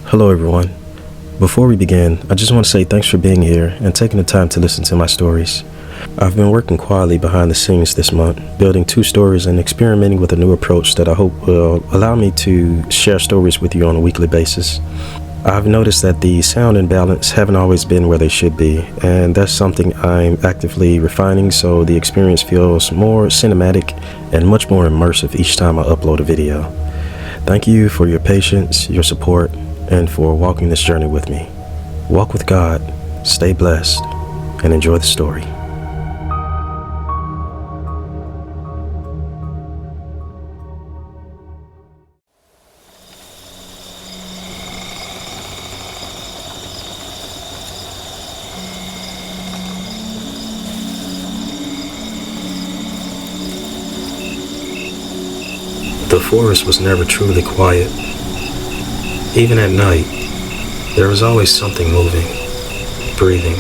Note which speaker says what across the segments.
Speaker 1: Hello everyone. Before we begin, I just want to say thanks for being here and taking the time to listen to my stories. I've been working quietly behind the scenes this month, building 2 stories and experimenting with a new approach that I hope will allow me to share stories with you on a weekly basis. I've noticed that the sound and balance haven't always been where they should be, and that's something I'm actively refining so the experience feels more cinematic and much more immersive each time I upload a video. Thank you for your patience, your support, and for walking this journey with me. Walk with God, stay blessed, and enjoy the story. The forest was never truly quiet. Even at night, there was always something moving, breathing,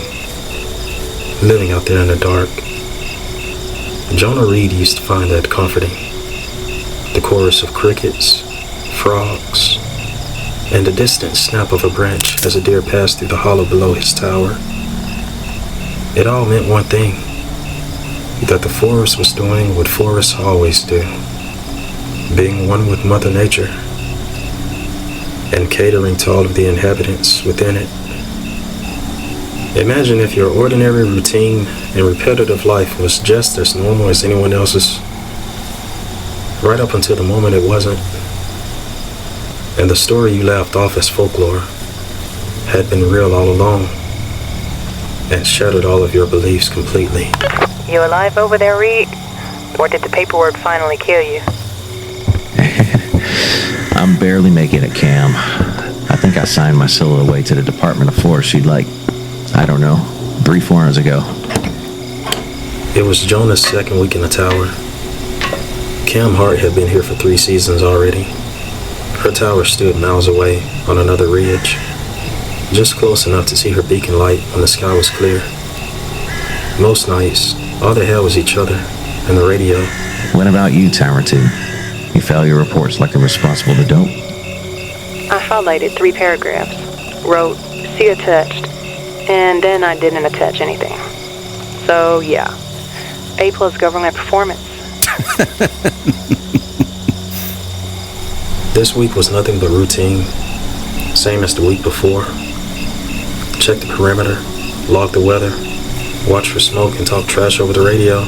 Speaker 1: living out there in the dark. Jonah Reed used to find that comforting. The chorus of crickets, frogs, and the distant snap of a branch as a deer passed through the hollow below his tower. It all meant one thing, that the forest was doing what forests always do, being one with Mother Nature and catering to all of the inhabitants within it. Imagine if your ordinary routine and repetitive life was just as normal as anyone else's, right up until the moment it wasn't, and the story you laughed off as folklore had been real all along and shattered all of your beliefs completely.
Speaker 2: You alive over there, Reed? Or did the paperwork finally kill you?
Speaker 3: I'm barely making it, Cam. I think I signed my solo away to the Department of Forestry like, 3-4 hours ago.
Speaker 1: It was Jonah's second week in the tower. Cam Hart had been here for 3 seasons already. Her tower stood miles away on another ridge, just close enough to see her beacon light when the sky was clear. Most nights, all they had was each other and the radio.
Speaker 3: What about you, Tower 2? You file your reports like a responsible adult?
Speaker 2: I highlighted 3 paragraphs, wrote, see attached, and then I didn't attach anything. So yeah, A+ government performance.
Speaker 1: This week was nothing but routine, same as the week before. Check the perimeter, log the weather, watch for smoke and talk trash over the radio.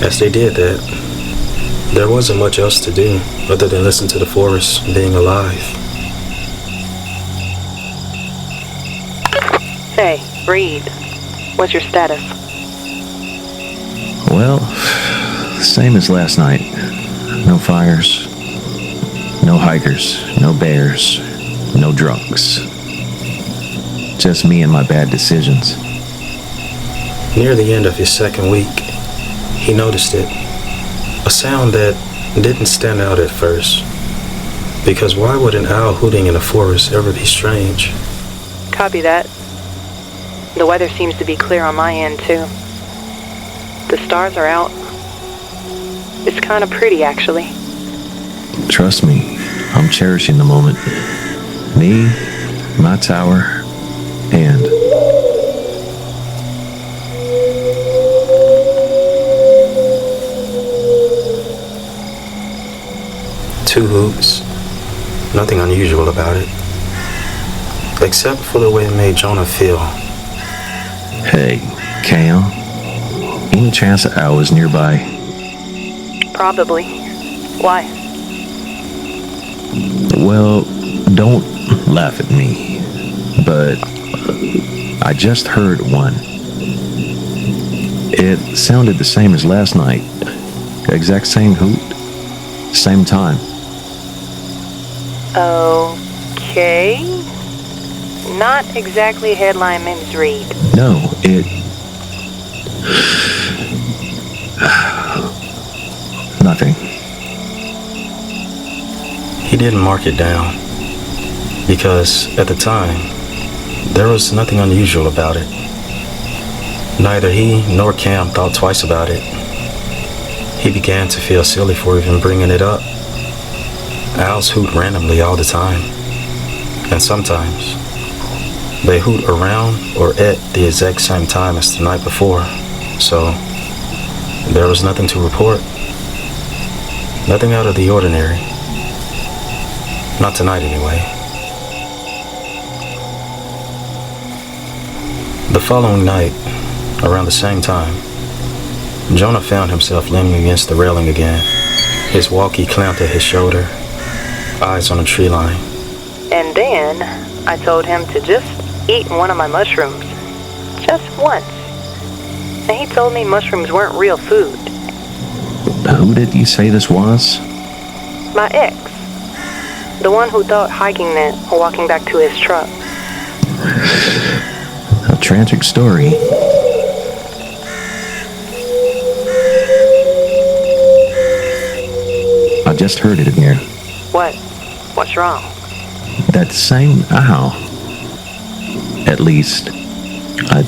Speaker 1: As they did that, there wasn't much else to do other than listen to the forest being alive.
Speaker 2: Hey, Reed, what's your status?
Speaker 3: Well, same as last night. No fires, no hikers, no bears, no drunks. Just me and my bad decisions.
Speaker 1: Near the end of his second week, he noticed it. A sound that didn't stand out at first. Because why would an owl hooting in a forest ever be strange?
Speaker 2: Copy that. The weather seems to be clear on my end, too. The stars are out. It's kind of pretty, actually.
Speaker 3: Trust me, I'm cherishing the moment. Me, my tower, and...
Speaker 1: Two hoots. Nothing unusual about it. Except for the way it made Jonah feel.
Speaker 3: Hey, Cam. Any chance that owl is nearby?
Speaker 2: Probably. Why?
Speaker 3: Well, don't laugh at me, but I just heard one. It sounded the same as last night. Exact same hoot. Same time.
Speaker 2: Okay. Not exactly headline Ms. Reed.
Speaker 3: No, it... Nothing.
Speaker 1: He didn't mark it down. Because, at the time, there was nothing unusual about it. Neither he nor Cam thought twice about it. He began to feel silly for even bringing it up. Owls hoot randomly all the time. And sometimes they hoot around or at the exact same time as the night before, so there was nothing to report. Nothing out of the ordinary. Not tonight, anyway. The following night, around the same time, Jonah found himself leaning against the railing again, his walkie clamped at his shoulder, eyes on a tree line.
Speaker 2: And then I told him to just eat one of my mushrooms. Just once. And he told me mushrooms weren't real food.
Speaker 3: Who did you say this was?
Speaker 2: My ex. The one who thought hiking meant walking back to his truck.
Speaker 3: A tragic story. I just heard it in here.
Speaker 2: What? What's wrong?
Speaker 3: That same owl. At least, I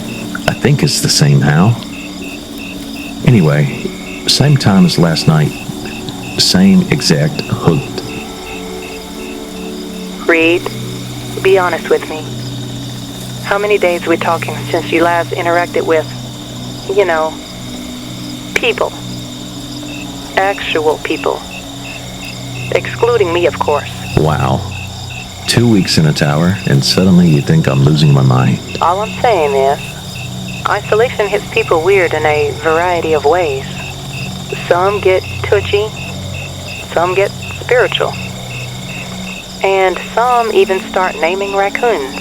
Speaker 3: think it's the same owl. Anyway, same time as last night. Same exact hoot.
Speaker 2: Reed, be honest with me. How many days we talking since you last interacted with, people? Actual people. Excluding me, of course.
Speaker 3: Wow. 2 weeks in a tower, and suddenly you think I'm losing my mind.
Speaker 2: All I'm saying is, isolation hits people weird in a variety of ways. Some get touchy, some get spiritual, and some even start naming raccoons.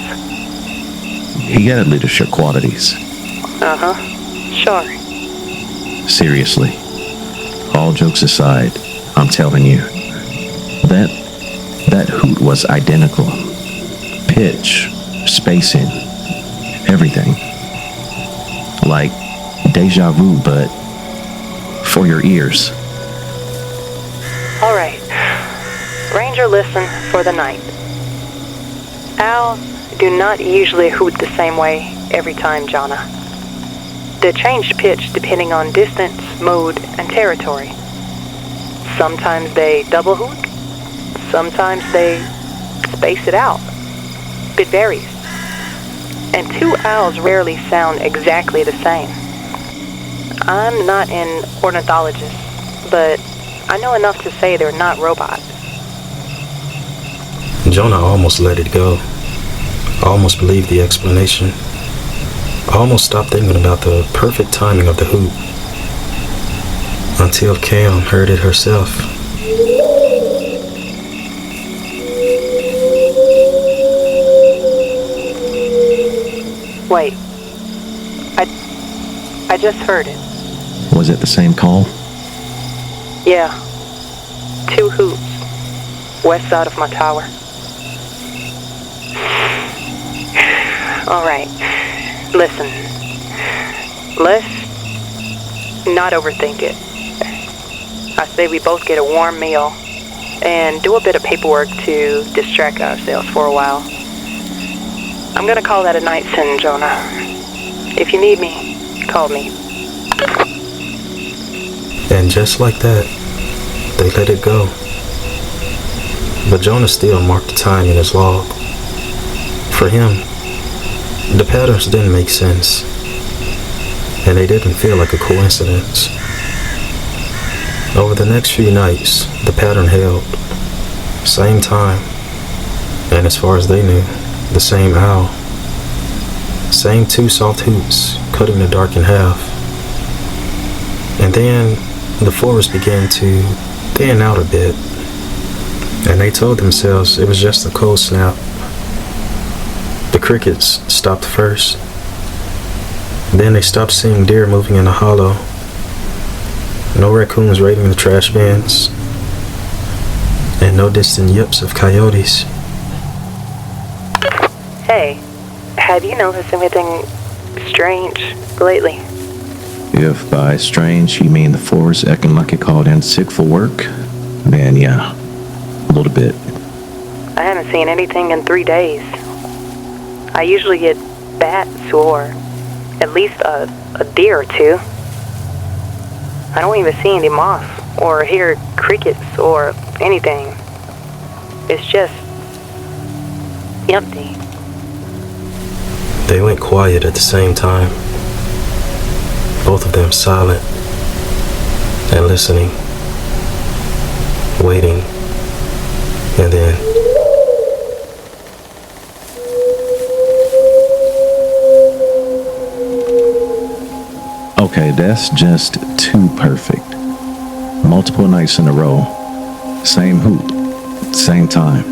Speaker 3: He got leadership qualities.
Speaker 2: Uh-huh, sure.
Speaker 3: Seriously. All jokes aside, I'm telling you, that hoot was identical. Pitch, spacing, everything. Like deja vu, but for your ears.
Speaker 2: All right. Ranger, listen for the night. Owls do not usually hoot the same way every time, Jonna. They change pitch depending on distance, mode, and territory. Sometimes they double hoot. Sometimes they space it out. It varies. And two owls rarely sound exactly the same. I'm not an ornithologist, but I know enough to say they're not robots.
Speaker 1: Jonah almost let it go. Almost believed the explanation. Almost stopped thinking about the perfect timing of the hoot. Until Cam heard it herself.
Speaker 2: Wait. I just heard it.
Speaker 3: Was it the same call?
Speaker 2: Yeah. 2 hoots. West side of my tower. All right. Listen. Let's not overthink it. I say we both get a warm meal and do a bit of paperwork to distract ourselves for a while. I'm gonna call that a night soon, Jonah. If you need me, call me.
Speaker 1: And just like that, they let it go. But Jonah still marked the time in his log. For him, the patterns didn't make sense, and they didn't feel like a coincidence. Over the next few nights, the pattern held. Same time, and as far as they knew, the same owl. Same 2 soft hoots, cutting the dark in half. And then the forest began to thin out a bit, and they told themselves it was just a cold snap. The crickets stopped first. Then they stopped seeing deer moving in the hollow. No raccoons raiding the trash bins. And no distant yips of coyotes.
Speaker 2: Hey, have you noticed anything strange lately?
Speaker 3: If by strange you mean the forest acting like it called in sick for work, then yeah, a little bit.
Speaker 2: I haven't seen anything in 3 days. I usually get bats or at least a deer or 2. I don't even see any moths or hear crickets or anything. It's just empty.
Speaker 1: They went quiet at the same time. Both of them silent and listening, waiting, and then
Speaker 3: Okay, that's just too perfect. Multiple nights in a row. Same hoot, same time.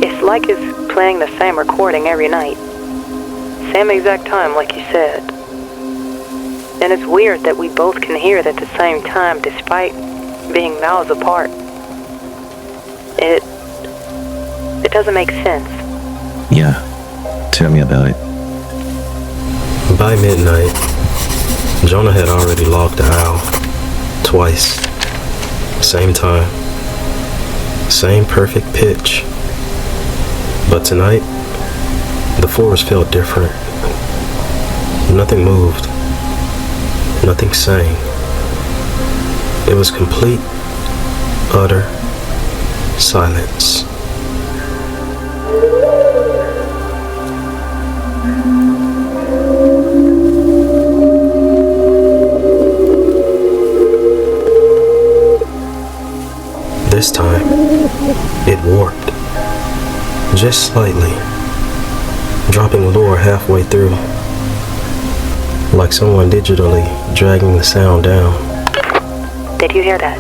Speaker 2: It's like it's playing the same recording every night. Same exact time, like you said. And it's weird that we both can hear it at the same time despite being miles apart. It doesn't make sense.
Speaker 3: Yeah, tell me about it.
Speaker 1: by midnight, Jonah had already logged the owl twice. Same time. Same perfect pitch. But tonight, the forest felt different. Nothing moved. Nothing sang. It was complete, utter silence. This time, it warped, just slightly, dropping lore halfway through, like someone digitally dragging the sound down.
Speaker 2: Did you hear that?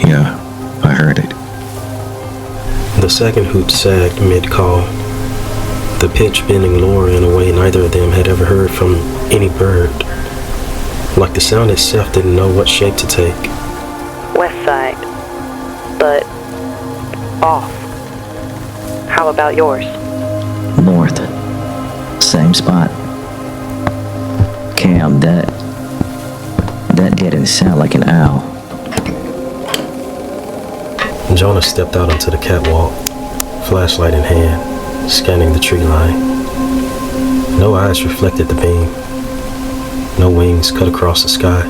Speaker 3: Yeah, I heard it.
Speaker 1: The second hoot sagged mid-call, the pitch bending lore in a way neither of them had ever heard from any bird, like the sound itself didn't know what shape to take.
Speaker 2: West side, but off. How about yours?
Speaker 4: North. Same spot. Cam, that didn't sound like an owl.
Speaker 1: Jonah stepped out onto the catwalk, flashlight in hand, scanning the tree line. No eyes reflected the beam. No wings cut across the sky.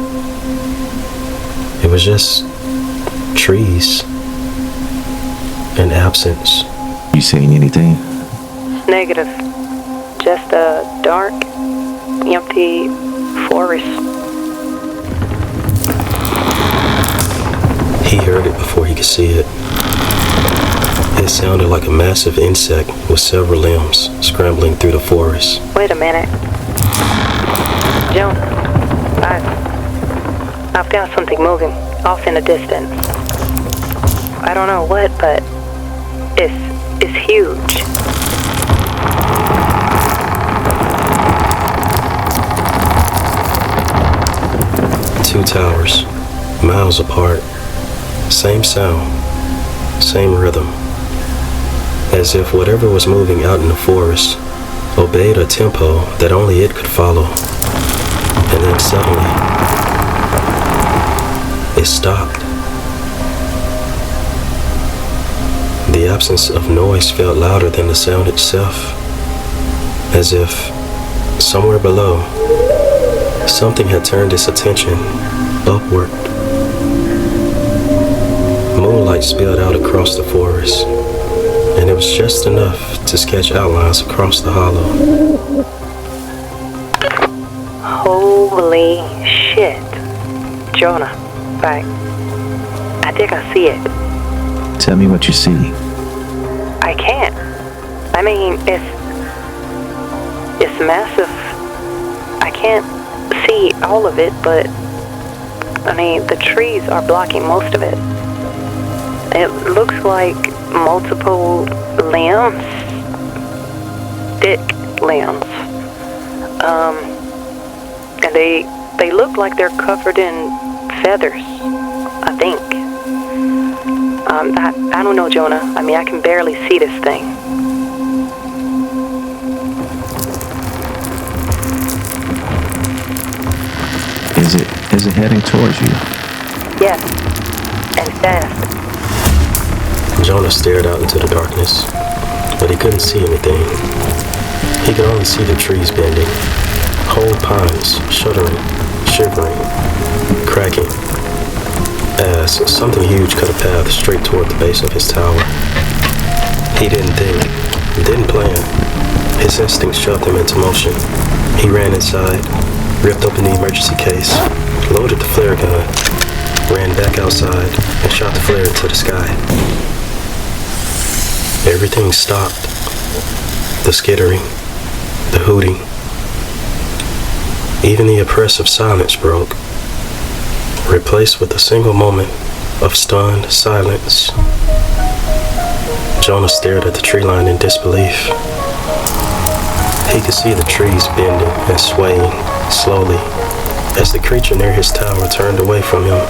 Speaker 1: It was just trees and absence.
Speaker 3: You seen anything?
Speaker 2: Negative. Just a dark, empty forest.
Speaker 1: He heard it before he could see it. It sounded like a massive insect with several limbs scrambling through the forest.
Speaker 2: Wait a minute. Jonah, I've got something moving off in the distance. I don't know what, but it's huge.
Speaker 1: Two towers, miles apart. Same sound, same rhythm. As if whatever was moving out in the forest obeyed a tempo that only it could follow. And then suddenly, it stopped. The absence of noise felt louder than the sound itself, as if somewhere below, something had turned its attention upward. Moonlight spilled out across the forest, and it was just enough to sketch outlines across the hollow.
Speaker 2: Holy shit. Jonah, I think I see it.
Speaker 3: Tell me what you see.
Speaker 2: I can't. I mean, it's massive. I can't see all of it, but I mean, the trees are blocking most of it. It looks like multiple limbs, thick limbs, and they look like they're covered in feathers, I think. I don't know, Jonah. I mean, I can barely see this thing.
Speaker 3: Is it heading towards you?
Speaker 2: Yes, and fast.
Speaker 1: Jonah stared out into the darkness, but he couldn't see anything. He could only see the trees bending, whole pines shuddering, shivering, cracking, as something huge cut a path straight toward the base of his tower. His instincts shoved him into motion. He ran inside, ripped open the emergency case, loaded the flare gun, ran back outside, and shot the flare into the sky. Everything stopped. The skittering, the hooting. Even the oppressive silence broke, replaced with a single moment of stunned silence. Jonah stared at the tree line in disbelief. He could see the trees bending and swaying slowly as the creature near his tower turned away from him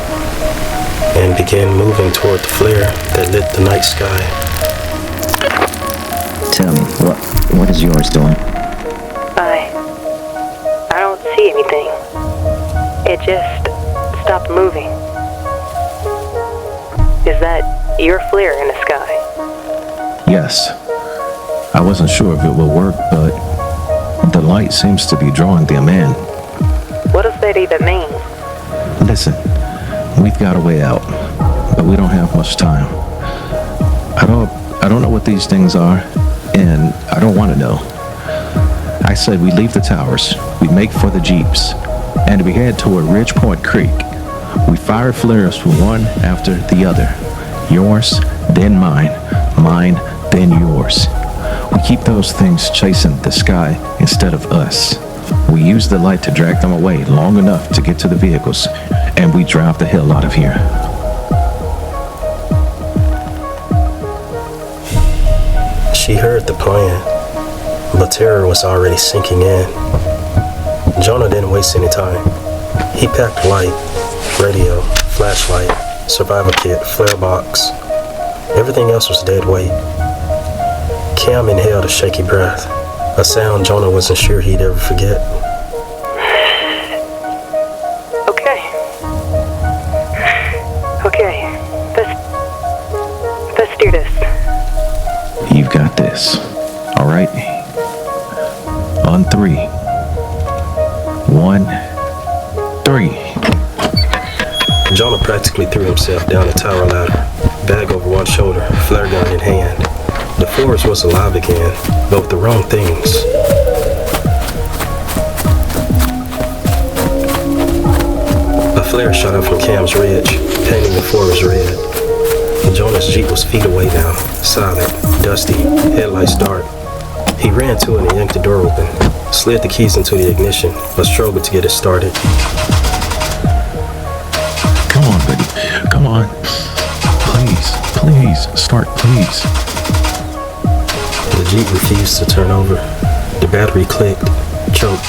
Speaker 1: and began moving toward the flare that lit the night sky.
Speaker 4: Tell me, what is yours doing?
Speaker 2: I don't see anything. It just stopped moving. Is that your flare in the sky?
Speaker 3: Yes. I wasn't sure if it will work, but the light seems to be drawing them in.
Speaker 2: What does that even mean?
Speaker 3: Listen, we've got a way out, but we don't have much time. I don't know what these things are, and I don't want to know. I said we leave the towers, we make for the jeeps, and we head toward Ridge Point Creek. We fire flares one after the other. Yours, then mine. Mine, then yours. We keep those things chasing the sky instead of us. We use the light to drag them away long enough to get to the vehicles, and we drive the hell out of here.
Speaker 1: She heard the plan, but terror was already sinking in. Jonah didn't waste any time. He packed light, radio, flashlight, survival kit, flare box. Everything else was dead weight. Cam inhaled a shaky breath, a sound Jonah wasn't sure he'd ever forget.
Speaker 2: Okay, let's do this.
Speaker 3: You've got this, all right? On 3. 1, 3.
Speaker 1: Jonah practically threw himself down the tower ladder, bag over one shoulder, flare gun in hand. The forest was alive again, but with the wrong things. A flare shot up from Cam's ridge, painting the forest red. Jonah's Jeep was feet away now, silent, dusty, headlights dark. He ran to it and yanked the door open, slid the keys into the ignition, but struggled to get it started.
Speaker 3: Come on, buddy. Come on. Please, start, please.
Speaker 1: The Jeep refused to turn over. The battery clicked, choked,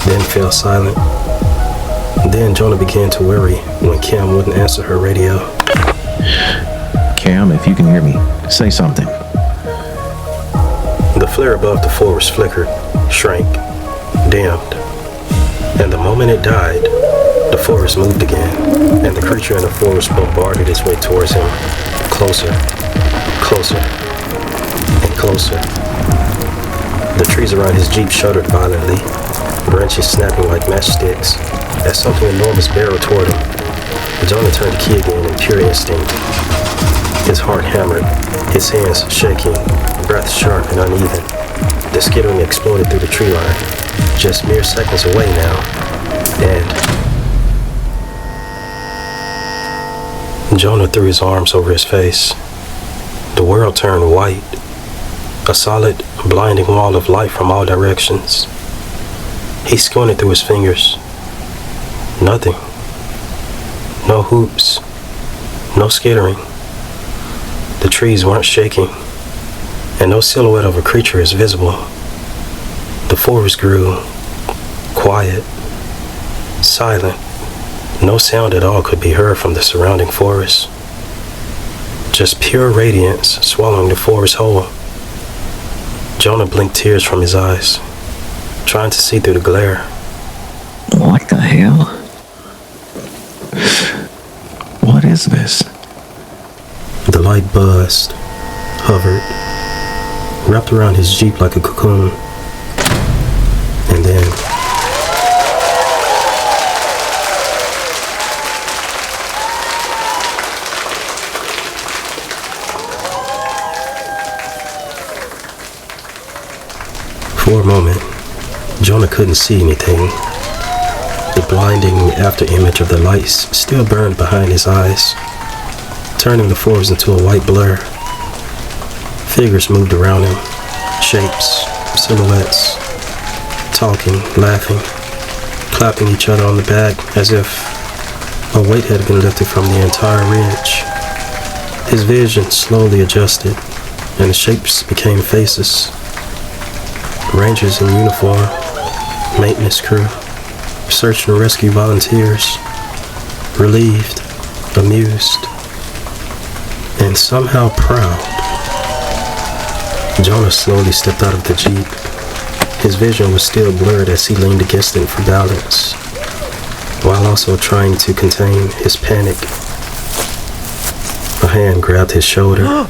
Speaker 1: then fell silent. Then Jonah began to worry when Cam wouldn't answer her radio.
Speaker 3: Cam, if you can hear me, say something.
Speaker 1: The flare above the forest flickered, shrank, dimmed. And the moment it died, the forest moved again, and the creature in the forest bombarded its way towards him, closer, closer, and closer. The trees around his Jeep shuddered violently, branches snapping like matchsticks, as something enormous barreled toward him. Jonah turned the key again in pure instinct. His heart hammered, his hands shaking, breath sharp and uneven. The skittering exploded through the tree line, just mere seconds away now, and Jonah threw his arms over his face. The world turned white, a solid, blinding wall of light from all directions. He squinted through his fingers. Nothing. No hoops. No skittering. The trees weren't shaking, and no silhouette of a creature is visible. The forest grew quiet, silent. No sound at all could be heard from the surrounding forest. Just pure radiance swallowing the forest whole. Jonah blinked tears from his eyes, trying to see through the glare.
Speaker 4: What the hell?
Speaker 3: What is this?
Speaker 1: The light buzzed, hovered, wrapped around his Jeep like a cocoon, and then For a moment, Jonah couldn't see anything. The blinding afterimage of the lights still burned behind his eyes, turning the forest into a white blur. Figures moved around him, shapes, silhouettes, talking, laughing, clapping each other on the back as if a weight had been lifted from the entire ridge. His vision slowly adjusted, and the shapes became faces. Rangers in uniform, maintenance crew, search and rescue volunteers, relieved, amused, and somehow proud. Jonah slowly stepped out of the Jeep. His vision was still blurred as he leaned against it for balance, while also trying to contain his panic. A hand grabbed his shoulder.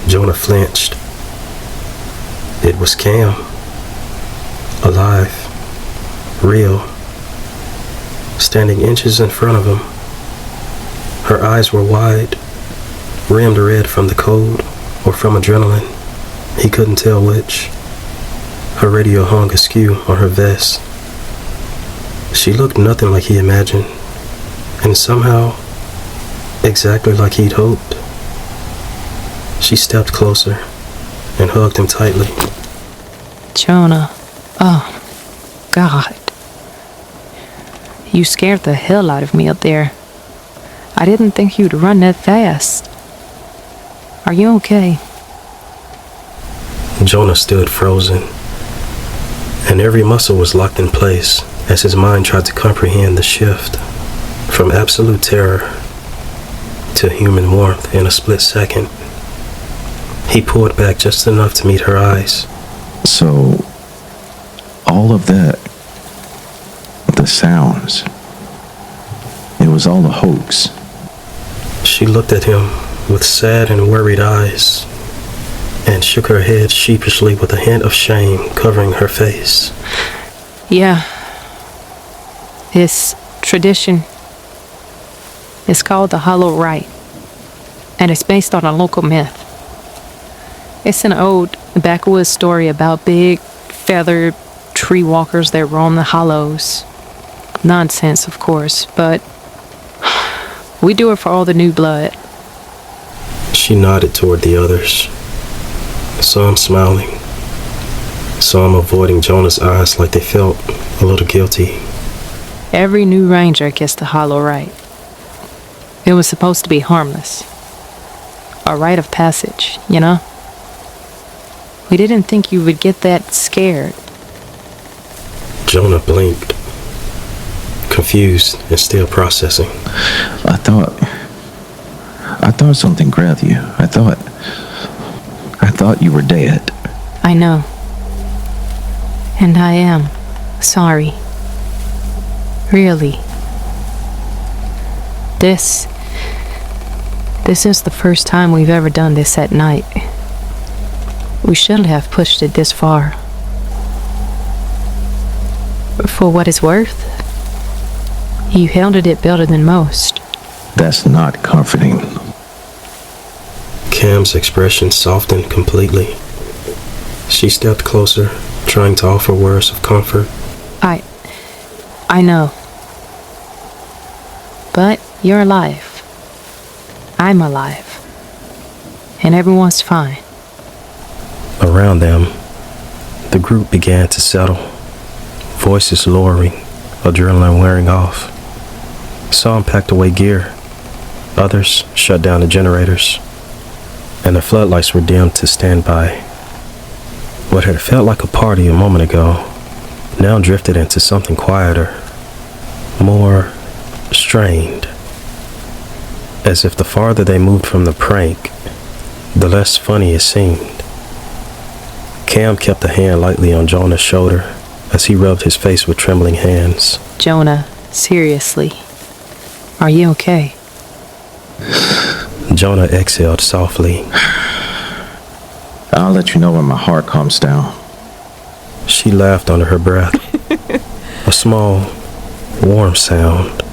Speaker 1: Jonah flinched. It was Cam. Alive. Real. Standing inches in front of him. Her eyes were wide, rimmed red from the cold or from adrenaline. He couldn't tell which. Her radio hung askew on her vest. She looked nothing like he imagined, and somehow exactly like he'd hoped. She stepped closer and hugged him tightly.
Speaker 5: Jonah, oh, God. You scared the hell out of me up there. I didn't think you'd run that fast. Are you okay?
Speaker 1: Jonah stood frozen, and every muscle was locked in place as his mind tried to comprehend the shift from absolute terror to human warmth in a split second. He pulled back just enough to meet her eyes.
Speaker 3: So, all of that, the sounds, it was all a hoax.
Speaker 1: She looked at him with sad and worried eyes and shook her head sheepishly with a hint of shame covering her face.
Speaker 5: Yeah. This tradition is called the Hollow Rite, and it's based on a local myth. It's an old backwoods story about big, feathered tree walkers that roam the hollows. Nonsense, of course, but we do it for all the new blood.
Speaker 1: She nodded toward the others, some smiling, some avoiding Jonah's eyes like they felt a little guilty.
Speaker 5: Every new ranger gets the Hollow Rite. It was supposed to be harmless. A rite of passage, you know? We didn't think you would get that scared.
Speaker 1: Jonah blinked, confused and still processing.
Speaker 3: I thought something grabbed you. I thought you were dead.
Speaker 5: I know. And I am sorry. Really. This is the first time we've ever done this at night. We shouldn't have pushed it this far. For what it's worth, you handled it better than most.
Speaker 3: That's not comforting.
Speaker 1: Cam's expression softened completely. She stepped closer, trying to offer words of comfort.
Speaker 5: I know. But you're alive. I'm alive. And everyone's fine.
Speaker 1: Around them, the group began to settle, voices lowering, adrenaline wearing off. Some packed away gear, others shut down the generators, and the floodlights were dimmed to standby. What had felt like a party a moment ago now drifted into something quieter, more strained, as if the farther they moved from the prank, the less funny it seemed. Cam kept a hand lightly on Jonah's shoulder as he rubbed his face with trembling hands.
Speaker 5: Jonah, seriously, are you okay?
Speaker 1: Jonah exhaled softly.
Speaker 3: I'll let you know when my heart calms down.
Speaker 1: She laughed under her breath. A small, warm sound.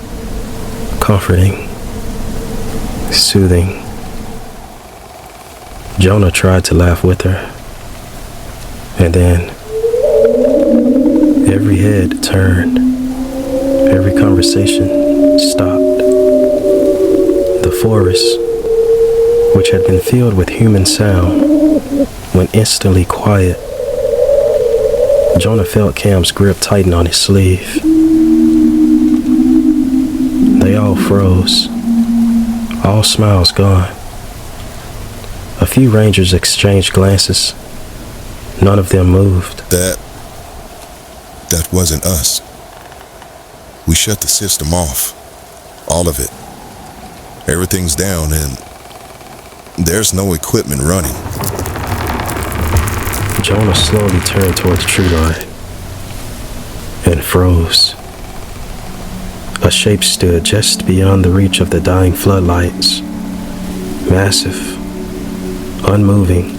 Speaker 1: Comforting. Soothing. Jonah tried to laugh with her. And then Every head turned. Every conversation stopped. The forest, which had been filled with human sound, went instantly quiet. Jonah felt Cam's grip tighten on his sleeve. They all froze, all smiles gone. A few rangers exchanged glances. None of them moved.
Speaker 6: That wasn't us. We shut the system off. All of it. Everything's down and there's no equipment running.
Speaker 1: Jonah slowly turned toward the tree line and froze. A shape stood just beyond the reach of the dying floodlights. Massive, unmoving.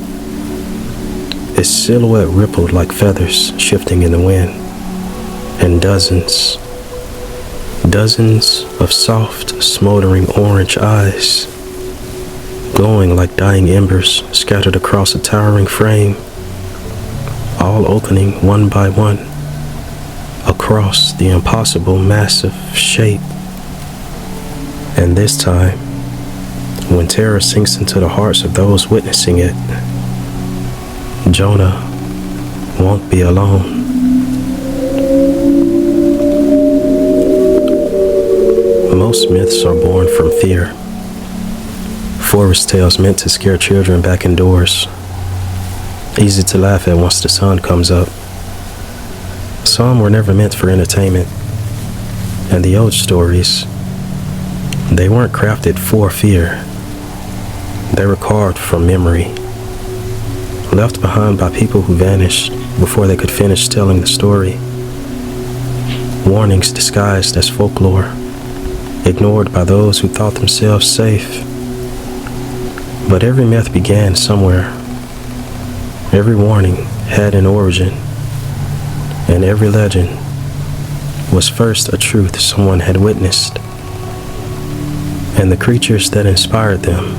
Speaker 1: Its silhouette rippled like feathers shifting in the wind. And dozens of soft, smoldering orange eyes, glowing like dying embers scattered across a towering frame, all opening one by one across the impossible massive shape. And this time, when terror sinks into the hearts of those witnessing it, Jonah won't be alone. Most myths are born from fear. Forest tales meant to scare children back indoors. Easy to laugh at once the sun comes up. Some were never meant for entertainment. And the old stories, they weren't crafted for fear. They were carved from memory, left behind by people who vanished before they could finish telling the story. Warnings disguised as folklore, ignored by those who thought themselves safe. But every myth began somewhere. Every warning had an origin, and every legend was first a truth someone had witnessed. And the creatures that inspired them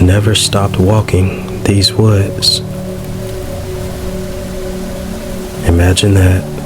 Speaker 1: never stopped walking these woods. Imagine that.